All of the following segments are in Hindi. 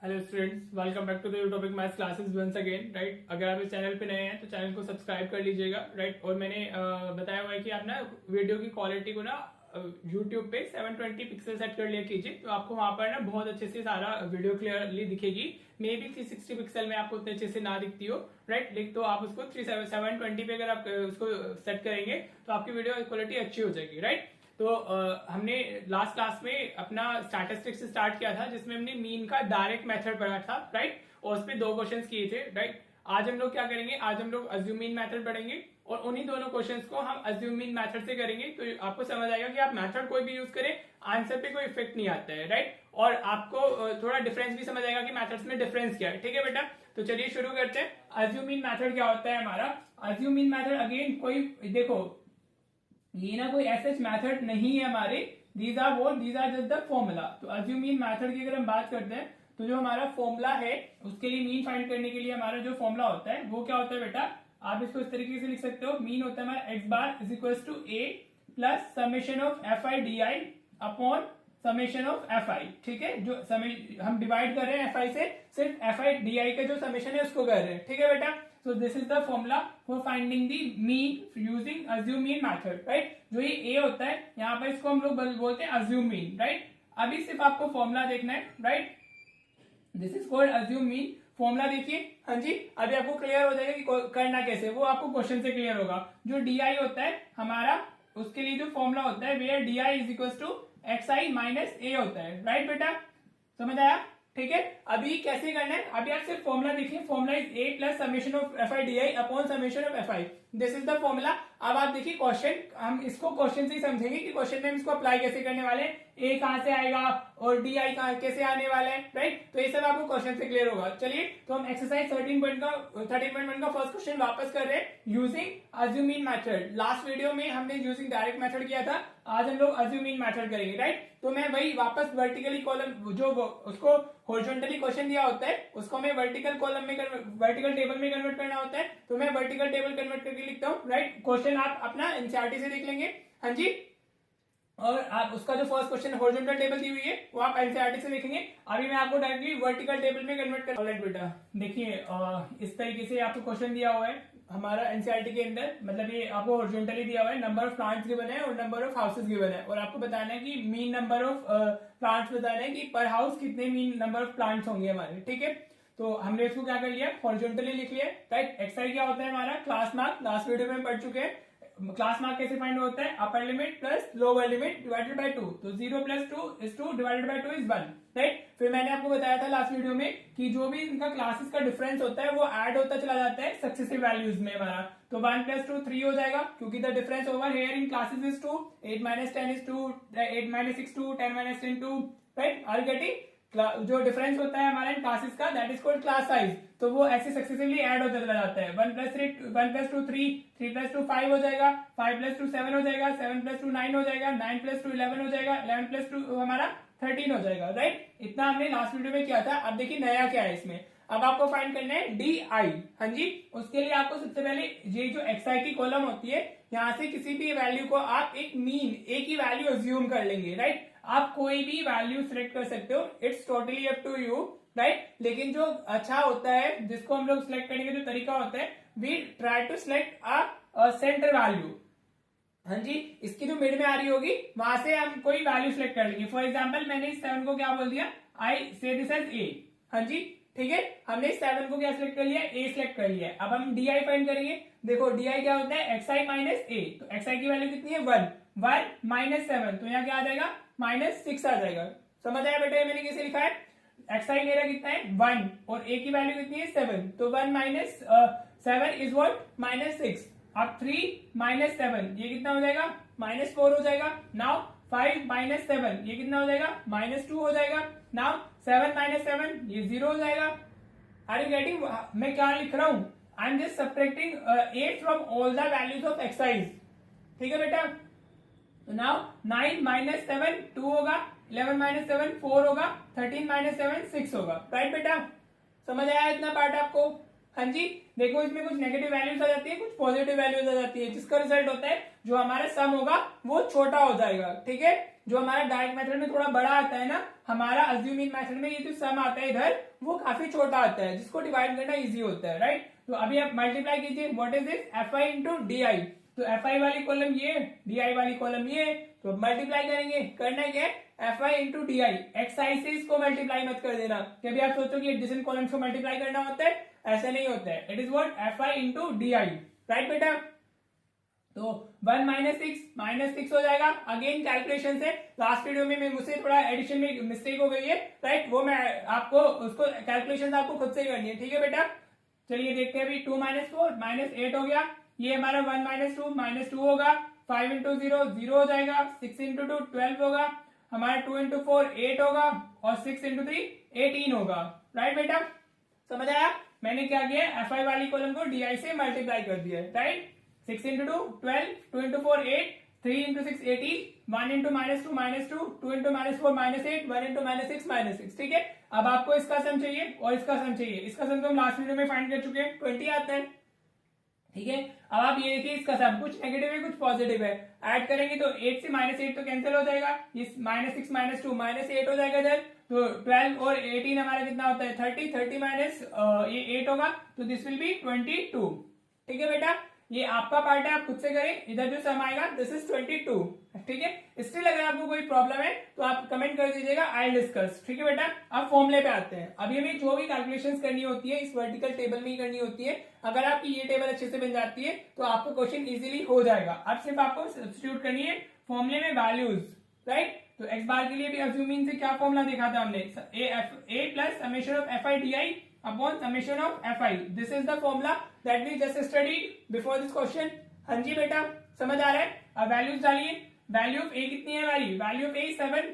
Hello students, welcome back to the topic maths classes once again. Right, अगर आप इस चैनल पे नए हैं तो चैनल को सब्सक्राइब कर लीजिएगा। राइट, और मैंने बताया हुआ है कि आप ना वीडियो की क्वालिटी को ना YouTube पे 720 पिक्सल सेट कर लिया कीजिए, तो आपको वहां पर ना बहुत अच्छे से सारा वीडियो क्लियरली दिखेगी। मे बी 360 पिक्सल में आपको उतने अच्छे से ना दिखती हो। राइट, तो आप उसको 720 पे अगर आप उसको सेट करेंगे तो आपकी वीडियो क्वालिटी अच्छी हो जाएगी। राइट, तो हमने लास्ट क्लास में अपना स्टैटिस्टिक्स से स्टार्ट किया था, जिसमें हमने मीन का डायरेक्ट मेथड पढ़ा था। राइट, और उस पर 2 क्वेश्चंस किए थे। राइट, आज हम लोग क्या करेंगे, आज हम लोग अज्यूम मीन मेथड पढ़ेंगे और उन्हीं दोनों क्वेश्चंस को हम अज्यूम मीन मेथड से करेंगे। तो आपको समझ आएगा कि आप मेथड कोई भी यूज करें, आंसर पे कोई इफेक्ट नहीं आता है। राइट, और आपको थोड़ा डिफरेंस भी समझ आएगा कि मेथड्स में डिफरेंस क्या है। ठीक है बेटा, तो चलिए शुरू करते हैं। अज्यूम मीन मेथड क्या होता है हमारा? अज्यूम मीन मेथड अगेन कोई देखो, ये ना कोई ऐसा मैथड नहीं है हमारे, these are just the formula. तो अज्यूम मीन मेथड की अगर हम बात करते हैं तो जो हमारा फॉर्मूला है उसके लिए, मीन फाइंड करने के लिए हमारा जो फॉर्मूला होता है वो क्या होता है बेटा? आप इसको इस तरीके से लिख सकते हो, मीन होता है हमारा X bar is equal to A plus summation of F I D I upon summation of F I. ठीक है, जो हम डिवाइड कर रहे हैं एफ आई से, सिर्फ एफ आई डी आई का जो समेशन है उसको कर रहे हैं। ठीक है बेटा, so this is the formula for finding the mean using assume mean method। right, जो ये a होता है यहाँ पर इसको हम लोग बोलते हैं assume mean। right, अभी सिर्फ आपको फॉर्मूला देखना है। right, this is called assume mean। Formula देखिए, हाँ जी, अभी आपको क्लियर हो जाएगा कि करना कैसे, वो आपको क्वेश्चन से क्लियर होगा। जो डी आई होता है हमारा, उसके लिए जो फॉर्मूला होता है where D I is equal to X I minus A होता है। राइट बेटा, समझ आया? ठीक है, अभी कैसे करना है, अभी आप सिर्फ फॉर्मूला देखिए, formula is a plus summation of F I D I upon summation of F I. This is the formula. अब आप देखिए क्वेश्चन, हम इसको क्वेश्चन से ही समझेंगे कि क्वेश्चन में हम इसको अप्लाई कैसे करने वाले हैं, ए कहां से आएगा और डी आई कैसे आने वाला है। राइट, तो ये सब आपको क्वेश्चन से क्लियर होगा। चलिए, तो हम एक्सरसाइज 13.1 का फर्स्ट क्वेश्चन वापस कर रहे हैं using assume mean method. Last video में हमने यूजिंग डायरेक्ट मेथड किया था, आज हम लोग अज्यूम मीन मेथड करेंगे। राइट, तो मैं वही वापस वर्टिकली कॉलम, जो उसको हॉरिजॉन्टली क्वेश्चन दिया होता है उसको मैं वर्टिकल कॉलम में वर्टिकल टेबल में कन्वर्ट करना होता है, तो मैं वर्टिकल टेबल कन्वर्ट करके लिखता हूँ। राइट, क्वेश्चन आप अपना एनसीईआरटी से देख लेंगे। हाँ जी, और आप उसका जो फर्स्ट क्वेश्चन हॉरिजॉन्टल टेबल दी हुई है वो आप एनसीईआरटी से देखेंगे। अभी मैं आपको डायरेक्टली वर्टिकल टेबल में कन्वर्ट कर। ऑलराइट बेटा, देखिए इस तरीके से आपको क्वेश्चन दिया हुआ है हमारा एनसीईआरटी के अंदर, मतलब ये आपको हॉरिजॉन्टली दिया हुआ है, नंबर ऑफ प्लांट्स गिवन है और नंबर ऑफ हाउसेस गिवन है, और आपको बताना है कि मीन नंबर ऑफ प्लांट्स बताना है कि पर हाउस कितने मीन नंबर ऑफ प्लांट्स होंगे हमारे। ठीक है, तो हमने इसको क्या कर लिया, हॉरिजॉन्टली लिख लिया। राइट, एक्सआई क्या होता है हमारा? क्लास मार्क, लास्ट वीडियो में पढ़ चुके हैं। क्लास मार्क कैसे फाइंड होता है? Upper limit plus lower limit divided by 2। तो 0 plus 2 is 2 divided by 2 is 1। Right, फिर मैंने आपको बताया था लास्ट वीडियो में कि जो भी इनका क्लासेस का डिफरेंस होता है वो ऐड होता चला जाता है सक्सेसिव वैल्यूज में हमारा। तो 1 प्लस 2 3 हो जाएगा, क्योंकि the difference over here in classes is 2। 8 minus 10 is 2, 8 minus 6 2, 10 minus 10 2। Right, are getting? जो डिफरेंस होता है हमारे क्लासेस का, that is called class size. तो वो ऐसे सक्सेसिवली ऐड होता चला जाता है। 1 प्लस 2 3, 3 प्लस 2 5 हो जाएगा, 5 प्लस 2 7 हो जाएगा, 7 प्लस 2 9 हो जाएगा, 9 प्लस 2 11 हो जाएगा, 11 प्लस 2 हमारा 13 हो जाएगा। राइट, इतना हमने लास्ट वीडियो में किया था। अब देखिए नया क्या है इसमें, अब आपको फाइंड करना है डी आई। हाँ जी, उसके लिए आपको सबसे पहले ये जो एक्स आई की कॉलम होती है, यहाँ से किसी भी वैल्यू को आप एक मीन, एक ही वैल्यू अज्यूम कर लेंगे। राइट, आप कोई भी वैल्यू सिलेक्ट कर सकते हो, it's totally up to you. Right, लेकिन जो अच्छा होता है, जिसको हम लोग सिलेक्ट करने का जो तरीका होता है, we try to select a centre value. हाँ जी, इसकी जो मिड में आ रही होगी वहां से हम कोई वैल्यू सिलेक्ट कर लेंगे। फॉर एग्जाम्पल मैंने इस 7 को क्या बोल दिया, आई से दिस एज ए। हाँ जी, ठीक है, हमने इस 7 को क्या सिलेक्ट कर लिया, ए सिलेक्ट कर लिया। अब हम डी आई फाइंड करेंगे। देखो डी आई क्या होता है, एक्स आई माइनस ए। तो एक्स आई की वैल्यू कितनी है 1, 1 माइनस 7, तो यहाँ क्या आ जाएगा माइनस 6 आ जाएगा। समझ आया बेटा मैंने कैसे लिखा है? एक्स आई मेरा कितना है 1 और ए की वैल्यू कितनी है 7, तो 1 माइनस 7 इज व्हाट, माइनस 6। अब 3 माइनस 7 ये कितना हो जाएगा, माइनस 4 हो जाएगा। नाउ 5 माइनस 7 ये कितना हो जाएगा, माइनस 2 हो जाएगा। नाउ 7 माइनस 7 ये 0 हो जाएगा। आर यू गेटिंग मैं क्या लिख रहा हूं? I am just subtracting A from all the values of exercise. ठीक है बेटा, तो नाउ 9 माइनस 7 2 होगा, 11 माइनस 7 4 होगा, 13 माइनस 7 6 होगा। राइट बेटा, समझ आया इतना पार्ट आपको? हाँ जी, देखो इसमें कुछ नेगेटिव वैल्यूज आ जाती है, कुछ पॉजिटिव वैल्यूज आ जाती है, जिसका रिजल्ट होता है जो हमारा सम होगा वो छोटा हो जाएगा। ठीक है, जो हमारा डायरेक्ट मेथड में थोड़ा बड़ा आता है ना, हमारा अज्यूम इन मेथड में ये जो सम आता है इधर वो काफी छोटा आता है, जिसको डिवाइड करना इजी होता है। राइट, तो अभी आप मल्टीप्लाई कीजिए, what is this, F I into D आई। तो एफ आई वाली कॉलम ये, डी आई वाली कॉलम ये, तो मल्टीप्लाई करेंगे, करना क्या है, F I into D I. X I से इसको मल्टीप्लाई मत कर देना, कभी आप सोचो कि एडजेसेंट कॉलम्स को मल्टीप्लाई करना होता है, ऐसा नहीं होता है। It is what, F I into D I. Right बेटा, तो 1 माइनस 6 हो जाएगा। अगेन कैलकुलेशन से लास्ट वीडियो में मुझसे थोड़ा एडिशन में मिस्टेक हो गई है। राइट, वो मैं आपको उसको कैलकुलेशन आपको खुद से ही करनी है। ठीक है बेटा, चलिए देखते हैं अभी। 2 माइनस 4 माइनस 8 हो गया, ये हमारा 1 माइनस 2 होगा, 5 इंटू 0 0 हो जाएगा, 6 इंटू 2 12 होगा, हमारा 2 इंटू 4 8 होगा, और 6 इंटू 3 18 होगा। राइट बेटा, समझ आया? मैंने क्या किया, एफ आई वाली कॉलम को डी आई से मल्टीप्लाई कर दिया है। Right, 6 into 2 12, 2 into 4 8, 3 into 6 18, 1 into -2 -2 into -4 -8, 1 into -6 ठीक है। अब आपको इसका सम चाहिए और इसका सम चाहिए। इसका सम तो हम लास्ट वीडियो में फाइंड कर चुके हैं, 20 आता है। ठीक है, अब आप ये देखिए इसका सम कुछ नेगेटिव है कुछ पॉजिटिव है, ऐड करेंगे तो 8 से -8 तो कैंसिल हो जाएगा, ये -6 -2 -8 हो जाएगा इधर, तो 12 और 18 हमारा कितना होता है 30 माइनस ये 8 होगा, तो दिस विल बी 22। ठीक है बेटा, ये आपका पार्ट है, आप खुद से करें। इधर जो सम आएगा दिस इज 22। ठीक है, स्टिल अगर आपको कोई प्रॉब्लम है तो आप कमेंट कर दीजिएगा, आई डिस्कस। ठीक है बेटा, अब फॉर्मूले पे आते हैं। अभी हमें जो भी कैलकुलेशंस करनी होती है इस वर्टिकल टेबल में ही करनी होती है। अगर आपकी ये टेबल अच्छे से बन जाती है तो आपको क्वेश्चन इजीली हो जाएगा। अब सिर्फ आपको सब्स्टिट्यूट करनी है फॉर्मूले में वैल्यूज। राइट, तो एक्स बार के लिए भी अज्यूमिंग से क्या फॉर्मूला देखा था हमने, A plus summation of F I D I upon summation of F I. This is the formula that we just studied before this question. हाँ जी बेटा, समझ आ रहा है? अब वैल्यूज डालिए। वैल्यू ऑफ ए कितनी है हमारी, value of A 7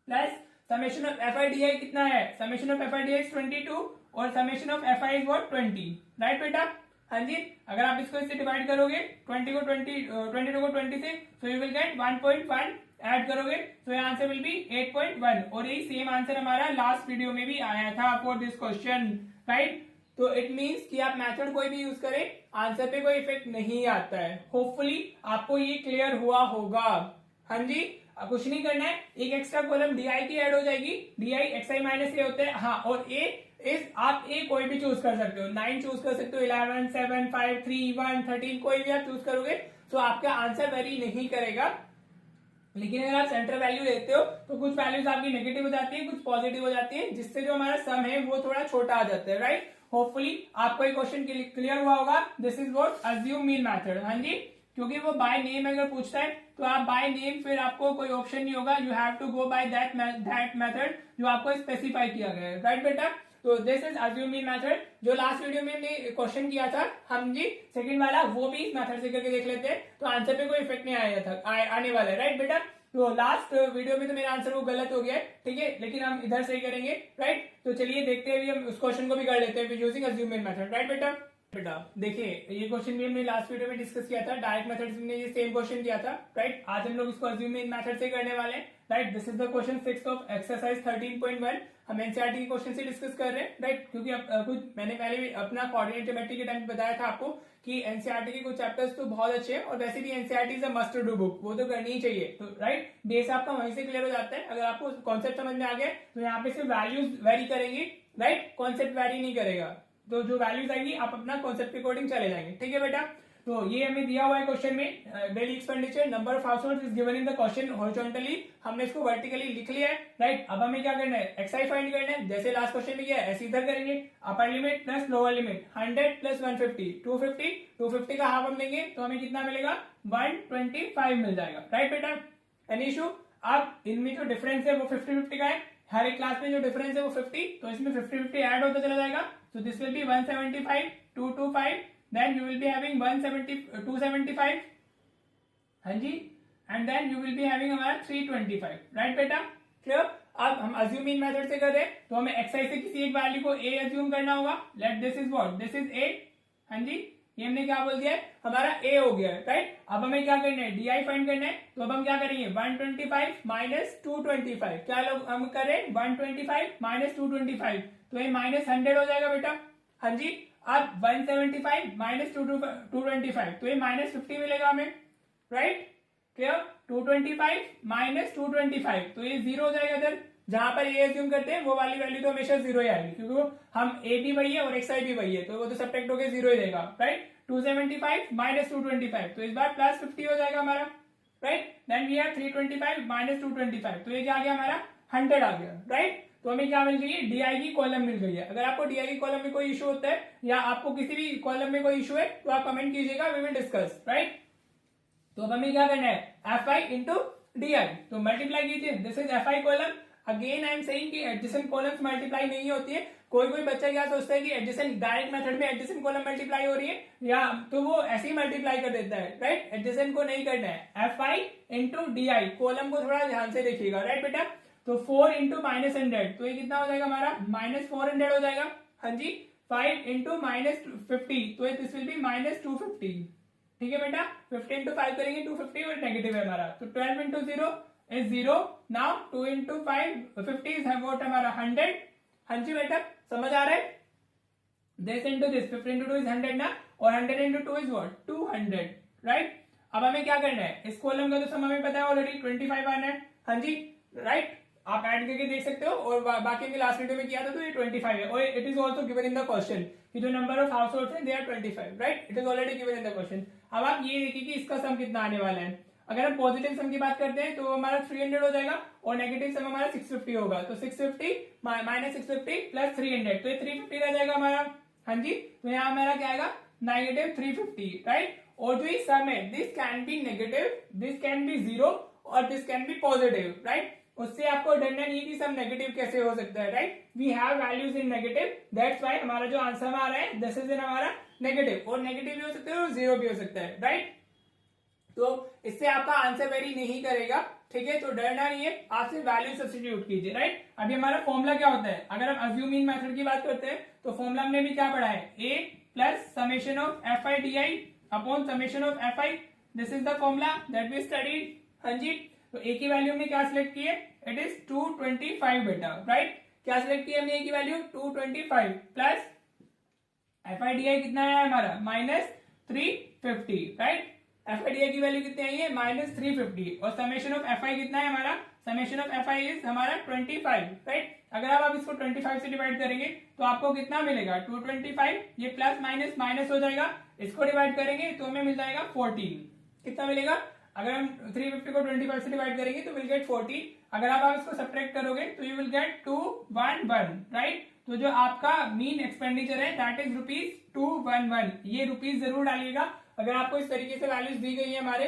plus summation of F I D आई कितना है, summation of F I D आई 22 और summation of F I is what 20। Right बेटा, हाँ जी, अगर आप इसको इससे डिवाइड करोगे 22 को 20 से, so you will get 1.1, add करोगे तो ये आंसर विल बी 8.1। और यही सेम आंसर हमारा लास्ट वीडियो में भी आया था फॉर दिस क्वेश्चन। राइट, तो इट मींस कि आप मेथड कोई भी यूज करें आंसर पे कोई इफेक्ट नहीं आता है। होपफुली आपको ये क्लियर हुआ होगा। हाँ जी, कुछ नहीं करना है, एक एक्स्ट्रा कॉलम डी आई की ऐड हो जाएगी, D I X I minus A होते हैं। हाँ, और ए इस आप ए कोई भी चूज कर सकते हो, 9 चूज कर सकते हो, 11 7 5 3 1 13 कोई भी आप चूज करोगे तो आपका आंसर वेरी नहीं करेगा। लेकिन अगर आप सेंटर वैल्यू लेते हो तो कुछ वैल्यूज आपकी नेगेटिव हो जाती है, कुछ पॉजिटिव हो जाती है, जिससे जो हमारा सम है वो थोड़ा छोटा आ जाता है। राइट, होपफुली आपको ये क्वेश्चन क्लियर हुआ होगा। This is what assume mean method. हाँ जी, क्योंकि वो बाय नेम अगर पूछता है तो आप बाय नेम फिर आपको कोई ऑप्शन नहीं होगा, you have to go by that method जो आपको स्पेसिफाई किया गया है। राइट बेटा, तो this is assume mean method. जो लास्ट वीडियो में हमने क्वेश्चन किया था हम जी सेकंड वाला, वो भी इस मेथड से करके देख लेते हैं, तो आंसर पे कोई इफेक्ट नहीं आया था आने वाला है। राइट बेटा, तो लास्ट वीडियो में तो मेरा आंसर वो गलत हो गया है, ठीक है, लेकिन हम इधर सही करेंगे। राइट, तो चलिए देखते हैं, हम उस क्वेश्चन को भी कर लेते हैं using assume mean method. Right बेटा, देखिए ये क्वेश्चन भी हमने लास्ट वीडियो में डिस्कस किया था, डायरेक्ट मेथड में ये सेम क्वेश्चन किया था। राइट, आज हम लोग इसको अज्यूम मीन मेथड से करने वाले हैं। Right, this is the question 6 of exercise 13.1। हम एनसीईआरटी के क्वेश्चन से डिस्कस कर रहे हैं। राइट, क्योंकि कुछ मैंने पहले भी अपना कोऑर्डिनेट ज्योमेट्री के टाइम बताया था आपको कि एनसीईआरटी के कुछ चैप्टर्स तो बहुत अच्छे हैं, और वैसे भी NCERT is a must to do book, वो तो करनी ही चाहिए। तो राइट, बेस आपका वहीं से क्लियर हो जाता है। अगर आपको कॉन्सेप्ट समझ में आ गया तो यहाँ पे सिर्फ वैल्यूज वेरी करेंगी। राइट, कॉन्सेप्ट वेरी नहीं करेगा, तो जो वैल्यूज आएंगी आप अपना कॉन्सेप्ट के अकॉर्डिंग चले जाएंगे। ठीक है बेटा, तो ये हमें दिया हुआ है क्वेश्चन में, daily expenditure number of households is given in the question horizontally. हमने इसको वर्टिकली लिख लिया है। राइट, अब हमें क्या करना है, एक्स आई फाइंड करना है, जैसे लास्ट क्वेश्चन में किया है ऐसे इधर करेंगे। Upper limit plus lower limit, 100 plus 150 250 का हाफ हम लेंगे तो हमें कितना मिलेगा 125 मिल जाएगा। राइट बेटा, एनी इशू? अब इनमें जो डिफरेंस है वो 50-50 का है, हर एक क्लास में जो डिफरेंस है वो 50, तो इसमें 50-50 ऐड होता चला जाएगा। So this will be 175, 225, then you will be having 275, हाँ जी, and then you will be having हमारा 325, राइट बेटा, क्लियर? अब हम अज्यूम इन मेथड से कर रहे हैं, तो हमें एक्स आई से किसी एक वैल्यू को a अज्यूम करना होगा। Let this is what, this is a, हाँ जी, ये हमने क्या बोल दिया है, हमारा a हो गया है। राइट, अब हमें क्या करना है, डी आई फाइंड करना है, तो अब हम क्या करेंगे 125 माइनस 225, क्या लोग हम करें 125 माइनस 225, तो ये -100 हो जाएगा बेटा। हाँ जी, अब 175 माइनस 225 तो ये -50 मिलेगा हमें, राइट क्लियर। 225 माइनस 225 तो ये 0 हो जाएगा इधर, जहां पर ये एज्यूम करते हैं वो वाली वैल्यू तो हमेशा 0 ही आएगी, क्योंकि हम ए भी वही है और एक्स आई भी वही है, तो वो तो सब्ट्रैक्ट होकर 0 ही देगा, राइट। 275 माइनस 225 तो इस बार प्लस 50 हो जाएगा हमारा, right. Then we have 325 minus 225 तो ये क्या आ गया हमारा 100 आ गया, राइट। तो हमें क्या मिल गई है, डीआई की कॉलम मिल गई है। अगर आपको डीआई की कॉलम में कोई इशू होता है या आपको किसी भी कॉलम में कोई इशू है तो आप कमेंट कीजिएगा, वी विल डिस्कस, राइट। तो अब हमें क्या करना है, एफ आई इंटू डी आई, तो मल्टीप्लाई कीजिए, this is F I column. Again I am saying कि एडजेसेंट कॉलम्स मल्टीप्लाई नहीं होती है। कोई कोई बच्चा क्या सोचता है कि एडजेसेंट डायरेक्ट मेथड में एडजेसेंट कॉलम मल्टीप्लाई हो रही है या तो वो ऐसे ही मल्टीप्लाई कर देता है, राइट। एडजेसेंट को नहीं करना है, F I into D I, column को थोड़ा ध्यान से देखिएगा, राइट बेटा। तो 4 इंटू माइनस 100 तो ये कितना हो जाएगा हमारा -400 हो जाएगा, हाँ जी। 5 इंटू -50 तो दिस विल बी -250, ठीक है बेटा। 50 इंटू 5 करेंगे 250 और नेगेटिव है हमारा, तो 12 into 0 is 0। Now 2 into 5 50 is what हमारा 100, हाँ जी बेटा समझ आ रहा है। This into this 50 into 2 is 100 ना, और 100 इंटू 2 इज वॉट 200, राइट। अब हमें क्या करना है, इस कॉलम का तो सम हमें पता है ऑलरेडी 25 आना है, हाँ जी, राइट। आप ऐड करके देख सकते हो, और बाकी में लास्ट वीडियो में किया था तो ये 25 है, और it is also given in the question कि जो नंबर ऑफ हाउस होल्ड है they are 25, right. It is already given in the question. अब आप ये देखिए कि इसका सम कितना आने वाला है। अगर हम पॉजिटिव सम की बात करते हैं तो हमारा 300 हो जाएगा, और नेगेटिव सम हमारा 650 होगा, तो 650 माइनस 650 प्लस 300 तो ये 350 रह जाएगा हमारा, हाँ जी। तो यहाँ हमारा क्या आएगा -350, राइट। और जो ये सम है this can be negative, this can be 0 और this can be positive, right. उससे आपको डरना नहीं कि सम नेगेटिव कैसे हो सकता है, right. We have values in negative, that's why हमारा जो आंसर आ रहा है दिस इज इन हमारा नेगेटिव, और नेगेटिव भी हो सकता है और 0 भी हो सकता है, राइट। तो इससे आपका आंसर वेरी नहीं करेगा, ठीक है। तो डरना नहीं है, आप सिर्फ वैल्यू सब्स्टिट्यूट कीजिए, राइट। अभी हमारा फॉर्मूला क्या होता है, अगर हम अज्यूमिंग मेथड की बात करते हैं तो फॉर्मूला हमने भी क्या पढ़ा है, a plus summation of F I D I upon summation of F I, this is the formula that we studied, हाँ जी। तो a की वैल्यू हमने क्या सिलेक्ट की है, इट इज 225 बेटा, राइट। क्या सिलेक्ट किया हमने a की value 225 plus F I D आई कितना है हमारा -350, राइट। एफ आई डी आई की वैल्यू कितनी आई है -350, और समेशन ऑफ एफ आई कितना है हमारा, summation of F I is हमारा 25, राइट। अगर आप इसको 25 से डिवाइड करेंगे तो आपको कितना मिलेगा 225, ये प्लस माइनस माइनस हो जाएगा, इसको डिवाइड करेंगे तो हमें मिल जाएगा 14, कितना मिलेगा, अगर हम 350 को 25 से डिवाइड करेंगे तो विल गेट 14, अगर आप इसको सब्ट्रैक्ट करोगे तो यू विल गेट 211, राइट। तो जो आपका मीन एक्सपेंडिचर है दैट इज ₹211, ये रुपीज जरूर डालिएगा। अगर आपको इस तरीके से वैल्यूज दी गई है हमारे,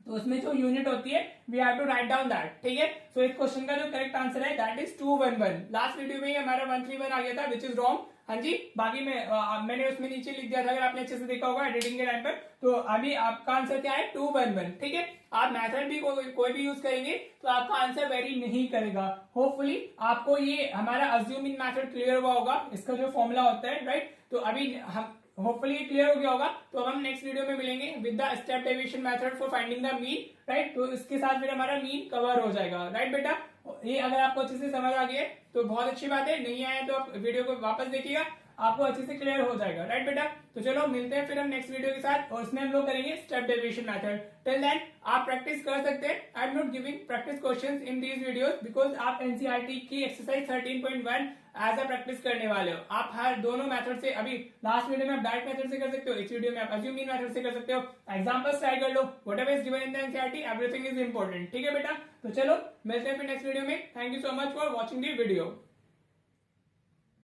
तो उसमें जो यूनिट होती है we have to write down that, ठीक है। सो इस क्वेश्चन का जो करेक्ट आंसर है दैट इज 211। लास्ट वीडियो में ही हमारा 131 आ गया था विच इज रॉन्ग, हाँ जी। बाकी में मैंने उसमें नीचे लिख दिया था, अगर आपने अच्छे से देखा होगा एडिटिंग के टाइम पर। तो अभी आपका आंसर क्या है 211, ठीक है। आप मेथड भी कोई भी यूज करेंगे तो आपका आंसर वेरी नहीं करेगा। होपफुली आपको ये हमारा अज्यूमिंग मेथड क्लियर हुआ होगा, इसका जो फॉर्मूला होता है, राइट। तो अभी हम होपफुली क्लियर हो गया होगा, तो अब हम नेक्स्ट वीडियो में मिलेंगे with the step deviation method for finding the mean, right. तो इसके साथ फिर हमारा मीन कवर हो जाएगा, राइट बेटा। ये अगर आपको अच्छे से समझ आ गया तो बहुत अच्छी बात है, नहीं आया तो आप वीडियो को वापस देखिएगा, आपको अच्छे से क्लियर हो जाएगा, राइट बेटा। तो चलो मिलते हैं फिर हम नेक्स्ट वीडियो के साथ, और उसमें हम लोग करेंगे step deviation method. Till then आप प्रैक्टिस कर सकते हैं, I am not giving practice questions in these videos because आप एनसीईआरटी की एक्सरसाइज 13.1 एज अ प्रैक्टिस करने वाले हो। आप हर दोनों मेथड से, अभी लास्ट वीडियो में आप डायरेक्ट मेथड से कर सकते हो, इस वीडियो में आप अज्यूमिंग मेथड से कर सकते हो, एग्जांपल्स ट्राई कर लो, whatever is given in the NCERT everything is important, ठीक है बेटा। तो चलो मिलते हैं फिर नेक्स्ट वीडियो में। Thank you so much for watching the video.